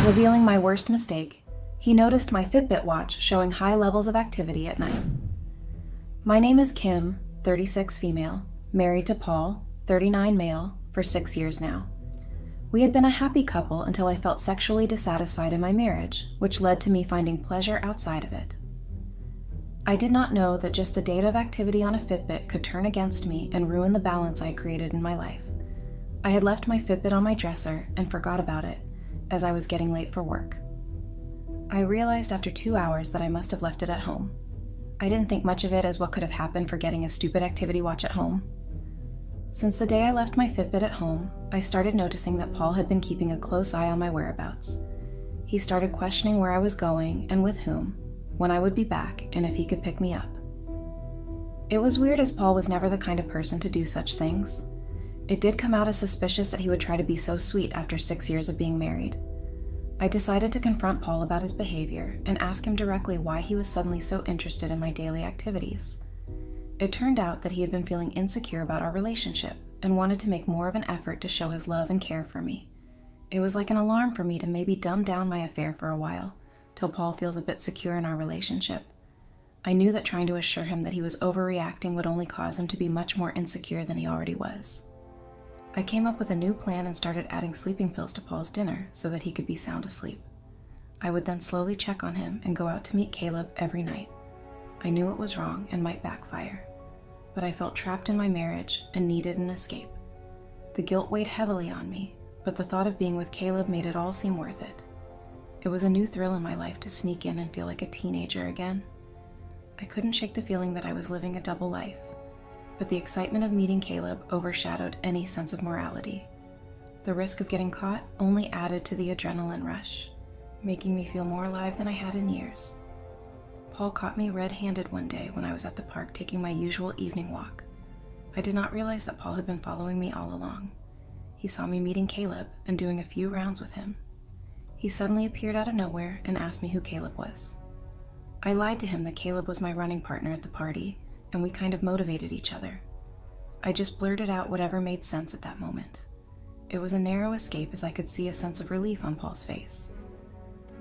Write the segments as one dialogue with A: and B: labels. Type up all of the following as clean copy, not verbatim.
A: Revealing my worst mistake, he noticed my Fitbit watch showing high levels of activity at night. My name is Kim, 36 female, married to Paul, 39 male, for 6 years now. We had been a happy couple until I felt sexually dissatisfied in my marriage, which led to me finding pleasure outside of it. I did not know that just the data of activity on a Fitbit could turn against me and ruin the balance I had created in my life. I had left my Fitbit on my dresser and forgot about it, as I was getting late for work. I realized after 2 hours that I must have left it at home. I didn't think much of it as what could have happened for getting a stupid activity watch at home. Since the day I left my Fitbit at home, I started noticing that Paul had been keeping a close eye on my whereabouts. He started questioning where I was going and with whom, when I would be back, and if he could pick me up. It was weird as Paul was never the kind of person to do such things. It did come out as suspicious that he would try to be so sweet after 6 years of being married. I decided to confront Paul about his behavior and ask him directly why he was suddenly so interested in my daily activities. It turned out that he had been feeling insecure about our relationship and wanted to make more of an effort to show his love and care for me. It was like an alarm for me to maybe dumb down my affair for a while, till Paul feels a bit secure in our relationship. I knew that trying to assure him that he was overreacting would only cause him to be much more insecure than he already was. I came up with a new plan and started adding sleeping pills to Paul's dinner so that he could be sound asleep. I would then slowly check on him and go out to meet Caleb every night. I knew it was wrong and might backfire, but I felt trapped in my marriage and needed an escape. The guilt weighed heavily on me, but the thought of being with Caleb made it all seem worth it. It was a new thrill in my life to sneak in and feel like a teenager again. I couldn't shake the feeling that I was living a double life, but the excitement of meeting Caleb overshadowed any sense of morality. The risk of getting caught only added to the adrenaline rush, making me feel more alive than I had in years. Paul caught me red-handed one day when I was at the park taking my usual evening walk. I did not realize that Paul had been following me all along. He saw me meeting Caleb and doing a few rounds with him. He suddenly appeared out of nowhere and asked me who Caleb was. I lied to him that Caleb was my running partner at the party, and we kind of motivated each other. I just blurted out whatever made sense at that moment. It was a narrow escape as I could see a sense of relief on Paul's face.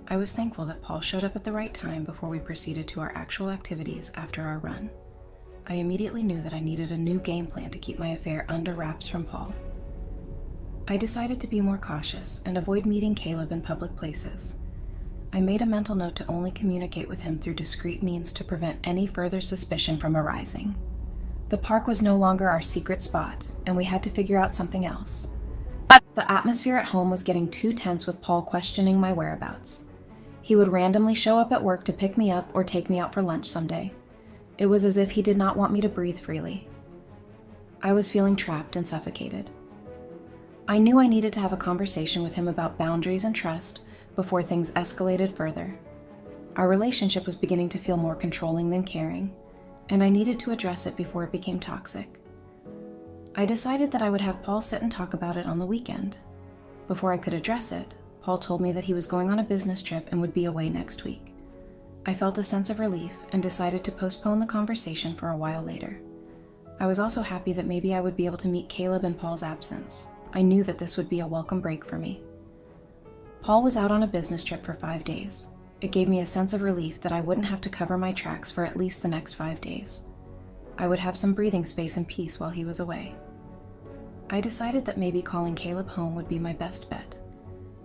A: I was thankful that Paul showed up at the right time before we proceeded to our actual activities after our run. I immediately knew that I needed a new game plan to keep my affair under wraps from Paul. I decided to be more cautious and avoid meeting Caleb in public places. I made a mental note to only communicate with him through discreet means to prevent any further suspicion from arising. The park was no longer our secret spot, and we had to figure out something else. The atmosphere at home was getting too tense with Paul questioning my whereabouts. He would randomly show up at work to pick me up or take me out for lunch someday. It was as if he did not want me to breathe freely. I was feeling trapped and suffocated. I knew I needed to have a conversation with him about boundaries and trust before things escalated further. Our relationship was beginning to feel more controlling than caring, and I needed to address it before it became toxic. I decided that I would have Paul sit and talk about it on the weekend. Before I could address it, Paul told me that he was going on a business trip and would be away next week. I felt a sense of relief and decided to postpone the conversation for a while later. I was also happy that maybe I would be able to meet Caleb in Paul's absence. I knew that this would be a welcome break for me. Paul was out on a business trip for 5 days. It gave me a sense of relief that I wouldn't have to cover my tracks for at least the next 5 days. I would have some breathing space and peace while he was away. I decided that maybe calling Caleb home would be my best bet.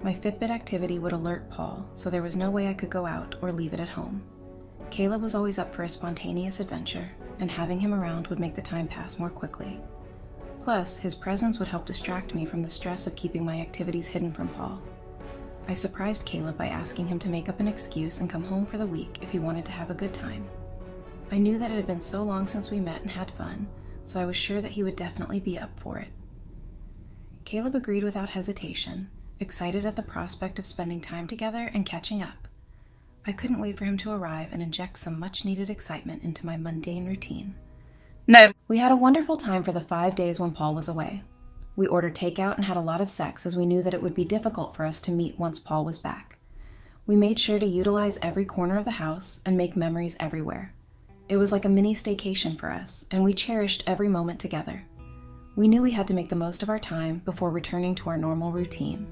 A: My Fitbit activity would alert Paul, so there was no way I could go out or leave it at home. Caleb was always up for a spontaneous adventure, and having him around would make the time pass more quickly. Plus, his presence would help distract me from the stress of keeping my activities hidden from Paul. I surprised Caleb by asking him to make up an excuse and come home for the week if he wanted to have a good time. I knew that it had been so long since we met and had fun, so I was sure that he would definitely be up for it. Caleb agreed without hesitation, excited at the prospect of spending time together and catching up. I couldn't wait for him to arrive and inject some much-needed excitement into my mundane routine. No. We had a wonderful time for the 5 days when Paul was away. We ordered takeout and had a lot of sex as we knew that it would be difficult for us to meet once Paul was back. We made sure to utilize every corner of the house and make memories everywhere. It was like a mini staycation for us, and we cherished every moment together. We knew we had to make the most of our time before returning to our normal routine.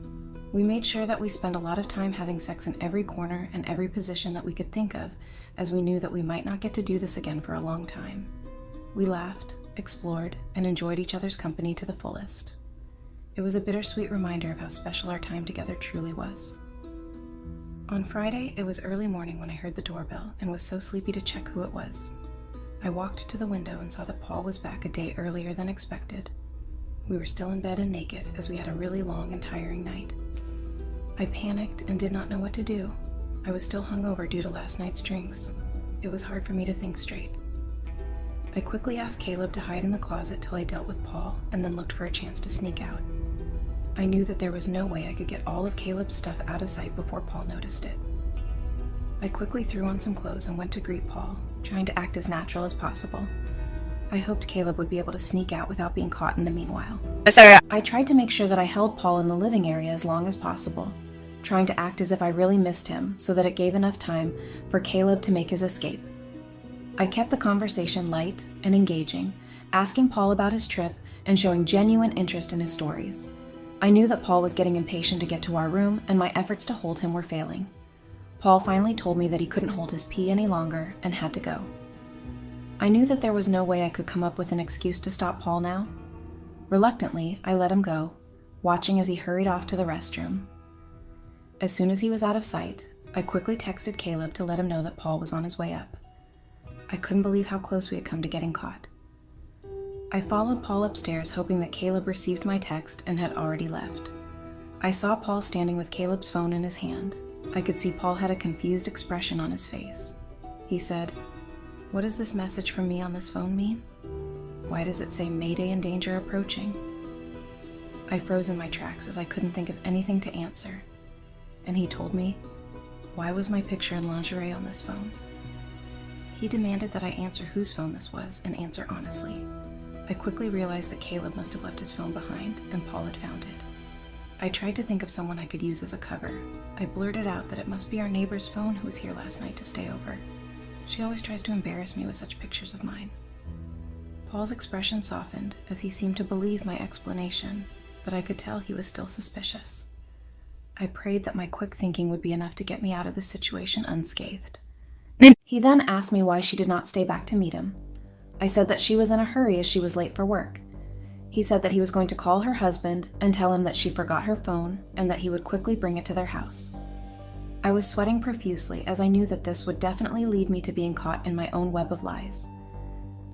A: We made sure that we spent a lot of time having sex in every corner and every position that we could think of, as we knew that we might not get to do this again for a long time. We laughed, explored, and enjoyed each other's company to the fullest. It was a bittersweet reminder of how special our time together truly was. On Friday, it was early morning when I heard the doorbell and was so sleepy to check who it was. I walked to the window and saw that Paul was back a day earlier than expected. We were still in bed and naked, as we had a really long and tiring night. I panicked and did not know what to do. I was still hungover due to last night's drinks. It was hard for me to think straight. I quickly asked Caleb to hide in the closet till I dealt with Paul, and then looked for a chance to sneak out. I knew that there was no way I could get all of Caleb's stuff out of sight before Paul noticed it. I quickly threw on some clothes and went to greet Paul, trying to act as natural as possible. I hoped Caleb would be able to sneak out without being caught in the meanwhile.
B: Sorry.
A: I tried to make sure that I held Paul in the living area as long as possible, trying to act as if I really missed him so that it gave enough time for Caleb to make his escape. I kept the conversation light and engaging, asking Paul about his trip and showing genuine interest in his stories. I knew that Paul was getting impatient to get to our room, and my efforts to hold him were failing. Paul finally told me that he couldn't hold his pee any longer and had to go. I knew that there was no way I could come up with an excuse to stop Paul now. Reluctantly, I let him go, watching as he hurried off to the restroom. As soon as he was out of sight, I quickly texted Caleb to let him know that Paul was on his way up. I couldn't believe how close we had come to getting caught. I followed Paul upstairs, hoping that Caleb received my text and had already left. I saw Paul standing with Caleb's phone in his hand. I could see Paul had a confused expression on his face. He said, "What does this message from me on this phone mean? Why does it say Mayday and danger approaching?" I froze in my tracks as I couldn't think of anything to answer. And he told me, why was my picture in lingerie on this phone? He demanded that I answer whose phone this was and answer honestly. I quickly realized that Caleb must have left his phone behind and Paul had found it. I tried to think of someone I could use as a cover. I blurted out that it must be our neighbor's phone who was here last night to stay over. She always tries to embarrass me with such pictures of mine. Paul's expression softened as he seemed to believe my explanation, but I could tell he was still suspicious. I prayed that my quick thinking would be enough to get me out of this situation unscathed. He then asked me why she did not stay back to meet him. I said that she was in a hurry as she was late for work. He said that he was going to call her husband and tell him that she forgot her phone and that he would quickly bring it to their house. I was sweating profusely as I knew that this would definitely lead me to being caught in my own web of lies.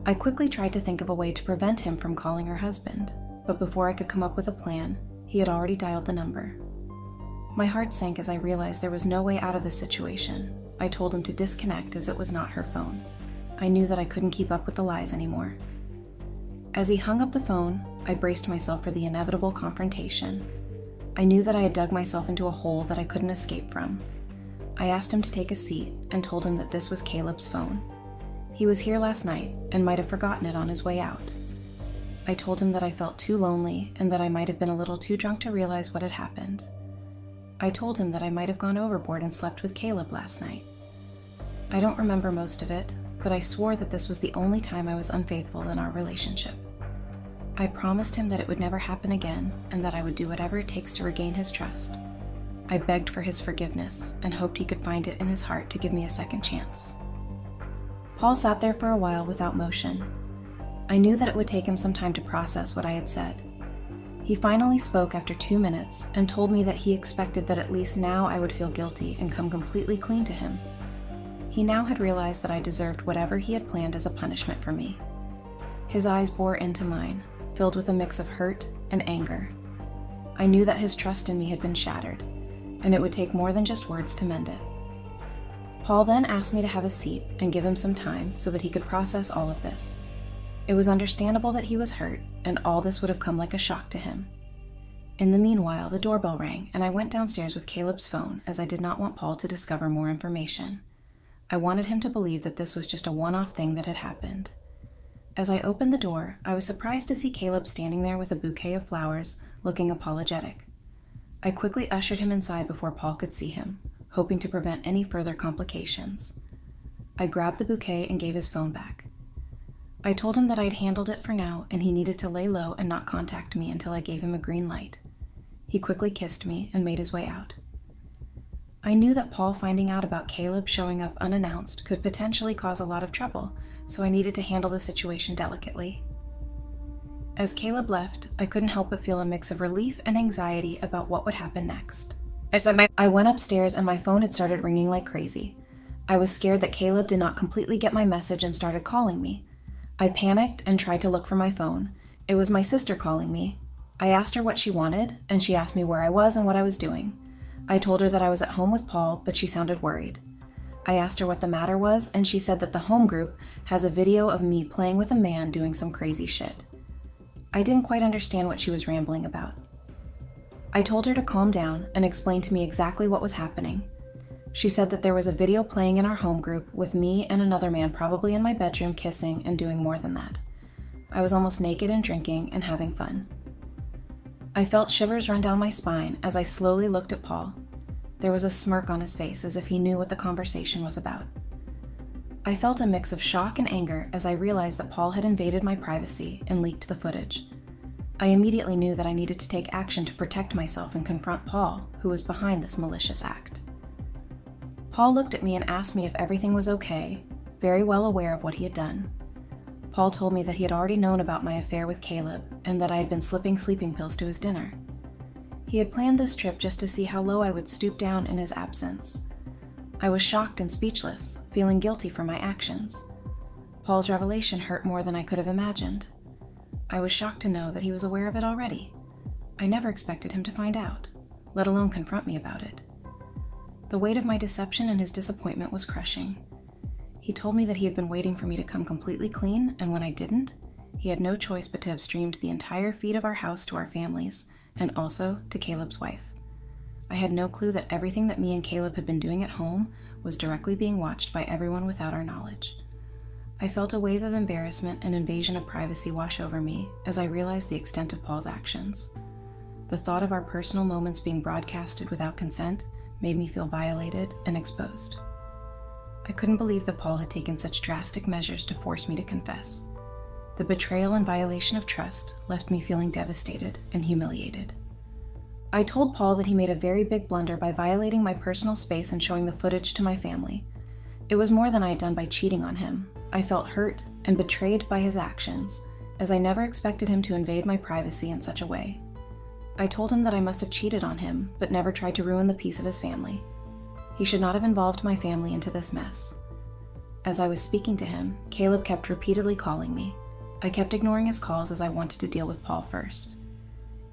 A: I quickly tried to think of a way to prevent him from calling her husband, but before I could come up with a plan, he had already dialed the number. My heart sank as I realized there was no way out of this situation. I told him to disconnect as it was not her phone. I knew that I couldn't keep up with the lies anymore. As he hung up the phone, I braced myself for the inevitable confrontation. I knew that I had dug myself into a hole that I couldn't escape from. I asked him to take a seat and told him that this was Caleb's phone. He was here last night and might have forgotten it on his way out. I told him that I felt too lonely and that I might have been a little too drunk to realize what had happened. I told him that I might have gone overboard and slept with Caleb last night. I don't remember most of it, but I swore that this was the only time I was unfaithful in our relationship. I promised him that it would never happen again and that I would do whatever it takes to regain his trust. I begged for his forgiveness and hoped he could find it in his heart to give me a second chance. Paul sat there for a while without motion. I knew that it would take him some time to process what I had said. He finally spoke after 2 minutes and told me that he expected that at least now I would feel guilty and come completely clean to him. He now had realized that I deserved whatever he had planned as a punishment for me. His eyes bore into mine, filled with a mix of hurt and anger. I knew that his trust in me had been shattered, and it would take more than just words to mend it. Paul then asked me to have a seat and give him some time so that he could process all of this. It was understandable that he was hurt, and all this would have come like a shock to him. In the meanwhile, the doorbell rang, and I went downstairs with Caleb's phone as I did not want Paul to discover more information. I wanted him to believe that this was just a one-off thing that had happened. As I opened the door, I was surprised to see Caleb standing there with a bouquet of flowers, looking apologetic. I quickly ushered him inside before Paul could see him, hoping to prevent any further complications. I grabbed the bouquet and gave his phone back. I told him that I'd handled it for now and he needed to lay low and not contact me until I gave him a green light. He quickly kissed me and made his way out. I knew that Paul finding out about Caleb showing up unannounced could potentially cause a lot of trouble, so I needed to handle the situation delicately. As Caleb left, I couldn't help but feel a mix of relief and anxiety about what would happen next. I went upstairs and my phone had started ringing like crazy. I was scared that Caleb did not completely get my message and started calling me. I panicked and tried to look for my phone. It was my sister calling me. I asked her what she wanted, and she asked me where I was and what I was doing. I told her that I was at home with Paul, but she sounded worried. I asked her what the matter was, and she said that the home group has a video of me playing with a man doing some crazy shit. I didn't quite understand what she was rambling about. I told her to calm down and explain to me exactly what was happening. She said that there was a video playing in our home group with me and another man probably in my bedroom kissing and doing more than that. I was almost naked and drinking and having fun. I felt shivers run down my spine as I slowly looked at Paul. There was a smirk on his face as if he knew what the conversation was about. I felt a mix of shock and anger as I realized that Paul had invaded my privacy and leaked the footage. I immediately knew that I needed to take action to protect myself and confront Paul, who was behind this malicious act. Paul looked at me and asked me if everything was okay, very well aware of what he had done. Paul told me that he had already known about my affair with Caleb and that I had been slipping sleeping pills to his dinner. He had planned this trip just to see how low I would stoop down in his absence. I was shocked and speechless, feeling guilty for my actions. Paul's revelation hurt more than I could have imagined. I was shocked to know that he was aware of it already. I never expected him to find out, let alone confront me about it. The weight of my deception and his disappointment was crushing. He told me that he had been waiting for me to come completely clean, and when I didn't, he had no choice but to have streamed the entire feed of our house to our families, and also to Caleb's wife. I had no clue that everything that me and Caleb had been doing at home was directly being watched by everyone without our knowledge. I felt a wave of embarrassment and invasion of privacy wash over me as I realized the extent of Paul's actions. The thought of our personal moments being broadcasted without consent made me feel violated and exposed. I couldn't believe that Paul had taken such drastic measures to force me to confess. The betrayal and violation of trust left me feeling devastated and humiliated. I told Paul that he made a very big blunder by violating my personal space and showing the footage to my family. It was more than I had done by cheating on him. I felt hurt and betrayed by his actions, as I never expected him to invade my privacy in such a way. I told him that I must have cheated on him, but never tried to ruin the peace of his family. He should not have involved my family into this mess. As I was speaking to him, Caleb kept repeatedly calling me. I kept ignoring his calls as I wanted to deal with Paul first.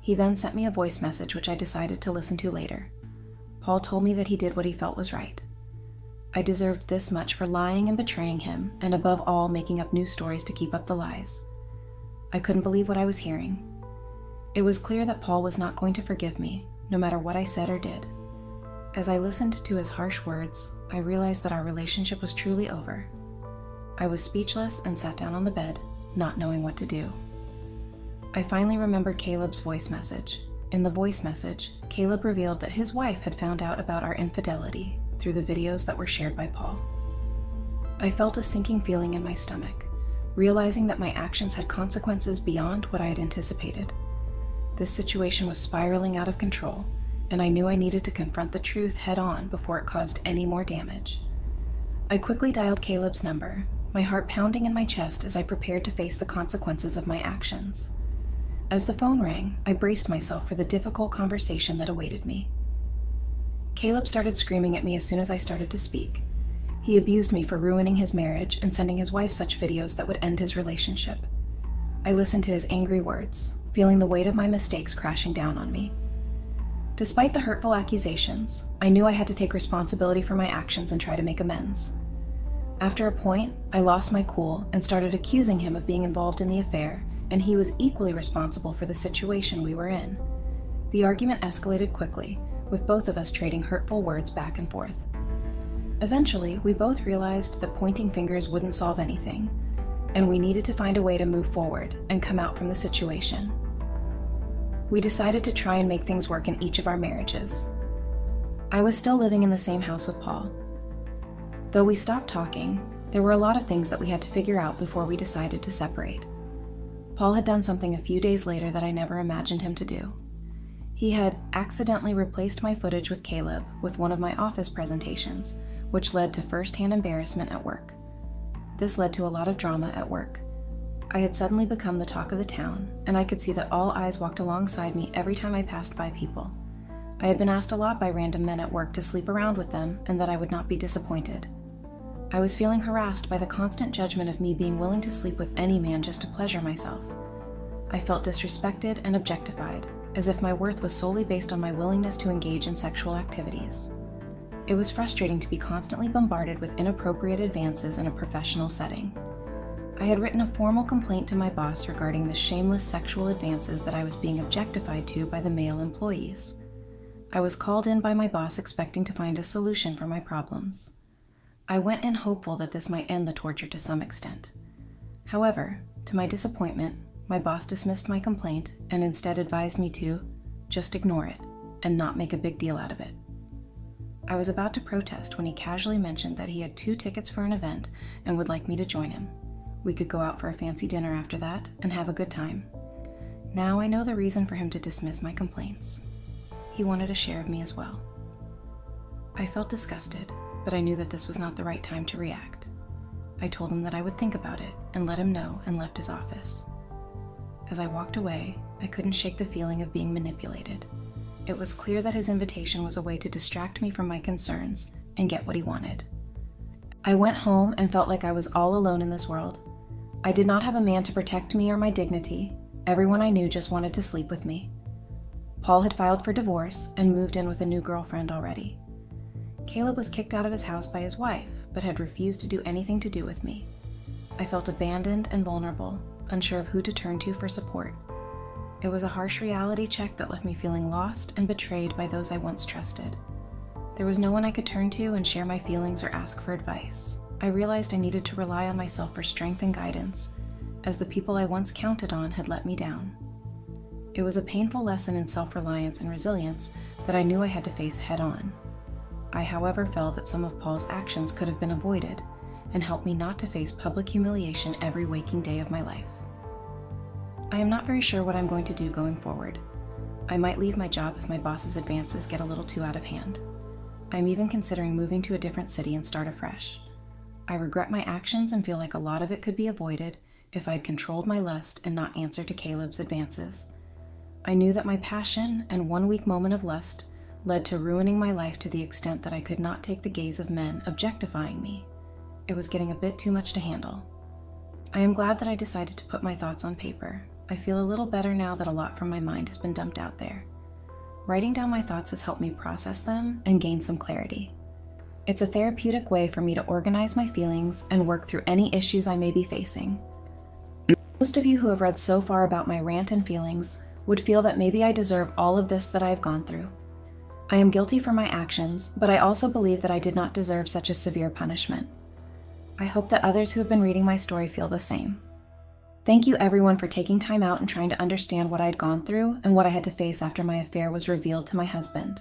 A: He then sent me a voice message which I decided to listen to later. Paul told me that he did what he felt was right. I deserved this much for lying and betraying him, and above all, making up new stories to keep up the lies. I couldn't believe what I was hearing. It was clear that Paul was not going to forgive me, no matter what I said or did. As I listened to his harsh words, I realized that our relationship was truly over. I was speechless and sat down on the bed, not knowing what to do. I finally remembered Caleb's voice message. In the voice message, Caleb revealed that his wife had found out about our infidelity through the videos that were shared by Paul. I felt a sinking feeling in my stomach, realizing that my actions had consequences beyond what I had anticipated. This situation was spiraling out of control, and I knew I needed to confront the truth head-on before it caused any more damage. I quickly dialed Caleb's number, my heart pounding in my chest as I prepared to face the consequences of my actions. As the phone rang, I braced myself for the difficult conversation that awaited me. Caleb started screaming at me as soon as I started to speak. He abused me for ruining his marriage and sending his wife such videos that would end his relationship. I listened to his angry words, feeling the weight of my mistakes crashing down on me. Despite the hurtful accusations, I knew I had to take responsibility for my actions and try to make amends. After a point, I lost my cool and started accusing him of being involved in the affair, and he was equally responsible for the situation we were in. The argument escalated quickly, with both of us trading hurtful words back and forth. Eventually, we both realized that pointing fingers wouldn't solve anything, and we needed to find a way to move forward and come out from the situation. We decided to try and make things work in each of our marriages. I was still living in the same house with Paul. Though we stopped talking, there were a lot of things that we had to figure out before we decided to separate. Paul had done something a few days later that I never imagined him to do. He had accidentally replaced my footage with Caleb with one of my office presentations, which led to first-hand embarrassment at work. This led to a lot of drama at work. I had suddenly become the talk of the town, and I could see that all eyes walked alongside me every time I passed by people. I had been asked a lot by random men at work to sleep around with them and that I would not be disappointed. I was feeling harassed by the constant judgment of me being willing to sleep with any man just to pleasure myself. I felt disrespected and objectified, as if my worth was solely based on my willingness to engage in sexual activities. It was frustrating to be constantly bombarded with inappropriate advances in a professional setting. I had written a formal complaint to my boss regarding the shameless sexual advances that I was being objectified to by the male employees. I was called in by my boss expecting to find a solution for my problems. I went in hopeful that this might end the torture to some extent. However, to my disappointment, my boss dismissed my complaint and instead advised me to just ignore it and not make a big deal out of it. I was about to protest when he casually mentioned that he had 2 tickets for an event and would like me to join him. We could go out for a fancy dinner after that and have a good time. Now I know the reason for him to dismiss my complaints. He wanted a share of me as well. I felt disgusted, but I knew that this was not the right time to react. I told him that I would think about it and let him know and left his office. As I walked away, I couldn't shake the feeling of being manipulated. It was clear that his invitation was a way to distract me from my concerns and get what he wanted. I went home and felt like I was all alone in this world. I did not have a man to protect me or my dignity. Everyone I knew just wanted to sleep with me. Paul had filed for divorce and moved in with a new girlfriend already. Caleb was kicked out of his house by his wife, but had refused to do anything to do with me. I felt abandoned and vulnerable, unsure of who to turn to for support. It was a harsh reality check that left me feeling lost and betrayed by those I once trusted. There was no one I could turn to and share my feelings or ask for advice. I realized I needed to rely on myself for strength and guidance, as the people I once counted on had let me down. It was a painful lesson in self-reliance and resilience that I knew I had to face head-on. I, however, felt that some of Paul's actions could have been avoided and helped me not to face public humiliation every waking day of my life. I am not very sure what I'm going to do going forward. I might leave my job if my boss's advances get a little too out of hand. I'm even considering moving to a different city and start afresh. I regret my actions and feel like a lot of it could be avoided if I'd controlled my lust and not answered to Caleb's advances. I knew that my passion and one weak moment of lust led to ruining my life to the extent that I could not take the gaze of men objectifying me. It was getting a bit too much to handle. I am glad that I decided to put my thoughts on paper. I feel a little better now that a lot from my mind has been dumped out there. Writing down my thoughts has helped me process them and gain some clarity. It's a therapeutic way for me to organize my feelings and work through any issues I may be facing. Most of you who have read so far about my rant and feelings would feel that maybe I deserve all of this that I have gone through. I am guilty for my actions, but I also believe that I did not deserve such a severe punishment. I hope that others who have been reading my story feel the same. Thank you everyone for taking time out and trying to understand what I had gone through and what I had to face after my affair was revealed to my husband.